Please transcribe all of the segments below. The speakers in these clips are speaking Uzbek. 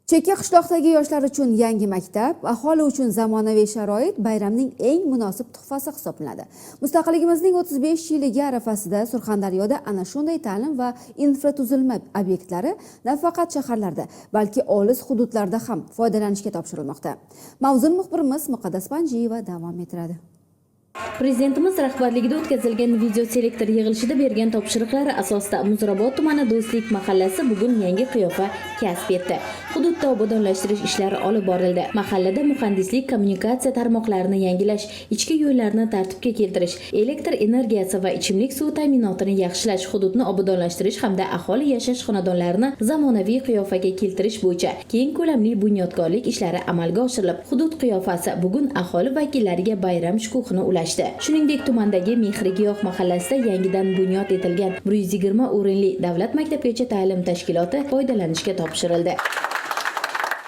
Chekka qishloqdagi yoshlar uchun yangi maktab, aholi uchun zamonaviy sharoit bayramning eng munosib tuhfasi hisoblanadi. Mustaqilligimizning 35 yilligi arafasida Surxondaryoda ana shunday ta'lim va infratuzilma obyektlari nafaqat shaharlarda, balki olis hududlarda ham foydalanishga topshirilmoqda. Mavzu muxbirimiz Muqaddas Panjiyeva davom ettiradi. Prezidentimiz rahbarligida o'tkazilgan video selektor yig'ilishida bergan topshiriqlari asosida Muzrabot tumani Do'stlik mahallasi bugun yangi qiyofa kasb etdi. Hududda obodonlashtirish ishlari olib borildi. Mahallada muhandislik, kommunikatsiya tarmoqlarini yangilash, ichki yo'llarni tartibga keltirish, elektr energiyasi va ichimlik suvi ta'minotini yaxshilash, hududni obodonlashtirish hamda aholi yashash xonadonlarini zamonaviy qiyofaga keltirish bo'yicha keng ko'lamli bunyodkorlik ishlari amalga oshirilib, hudud qiyofasi bugun aholi vakillariga bayram shukuhini ulashdi. Shuningdek, tumandagi Mehrigiyoh mahallasida yangidan bunyod etilgan 120 o'rinli davlat maktabgacha ta'lim tashkiloti foydalanishga topshirildi.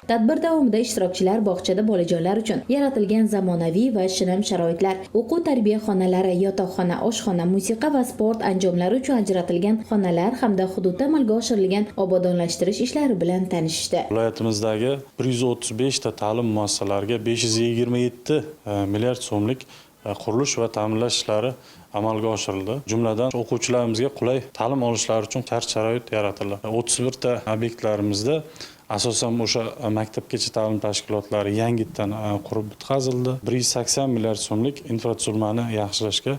Tadbir davomida ishtirokchilar bog'chada bolajonlar uchun yaratilgan zamonaviy va shinam sharoitlar, o'quv-tarbiya xonalari, yotoqxona, oshxona, musiqa va sport anjomlari uchun ajratilgan xonalar hamda hududda amalga oshirilgan obodonlashtirish ishlari bilan tanishishdi. Viloyatimizdagi 135 ta ta'lim muassasalariga 527 milliard so'mlik qurilish va ta'minlash ishlari amalga oshirildi. Jumladan o'quvchilarimizga qulay ta'lim olishlari uchun shart-sharoit yaratildi. 31 ta obyektlarimizda asosan o'sha maktabgacha ta'lim tashkilotlari yangidan qurib bitkazildi. 180 milliard so'mlik infratuzilmani yaxshilashga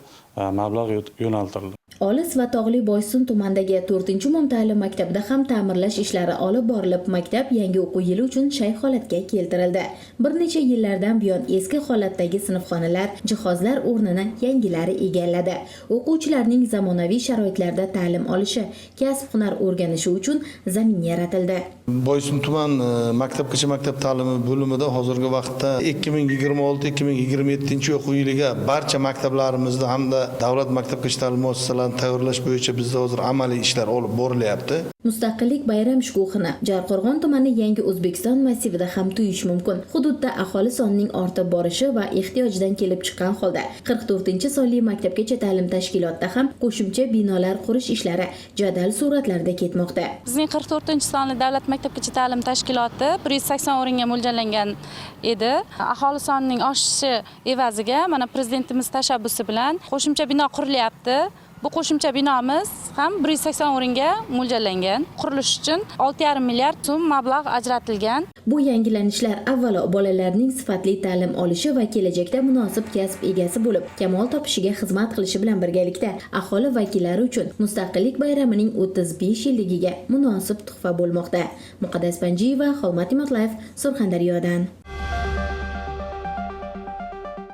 mablag' yo'naltirildi. Olis va Tog'li Boysun tumanidagi 4-umumta'lim maktabida ham ta'mirlash ishlari olib borilib, maktab yangi o'quv yili uchun shay holatga keltirildi. Bir necha yillardan buyon eski holatdagi sinfxonalar, jihozlar o'rnini yangilari egalladi. O'quvchilarning zamonaviy sharoitlarda ta'lim olishi, kasb-hunar o'rganishi uchun zamin yaratildi. Boysun tuman maktabgacha maktab ta'limi bo'limida hozirgi vaqtda 2026-2027 o'quv yiliga barcha maktablarimizda hamda davlat maktabgacha ta'lim muassasalarini tayyorlash bo'yicha bizda hozir amaliy ishlar olib borilyapti. Mustaqillik bayram shukuhini Jarqo'rg'on tumani Yangi O'zbekiston massivida ham tuyish mumkin. Hududda aholi sonining ortib borishi va ehtiyojdan kelib chiqqan holda 44-sonli maktabgacha ta'lim tashkilotida ham qo'shimcha binolar qurish ishlari jadal sur'atlarda ketmoqda. Bizning 44-sonli davlat maktabgacha ta'lim tashkiloti 180 o'ringa mo'ljallangan edi. Aholi sonining oshishi evaziga mana prezidentimiz tashabbusi bilan qo'shimcha bino qurilyapti. Bu qo'shimcha binomiz ham 180 o'ringa mo'ljallangan. Qurilish uchun 6,5 milliard so'm mablag' ajratilgan. Bu yangilanishlar avvalo bolalarning sifatli ta'lim olishi va kelajakda munosib kasb egasi bo'lib, kamol topishiga xizmat qilishi bilan birgalikda aholi vakillari uchun Mustaqillik bayramining 35 yilligiga munosib tuhfa bo'lmoqda. Muqaddas Panjiyeva, Xolmat Imatlayev, Surxondaryodan.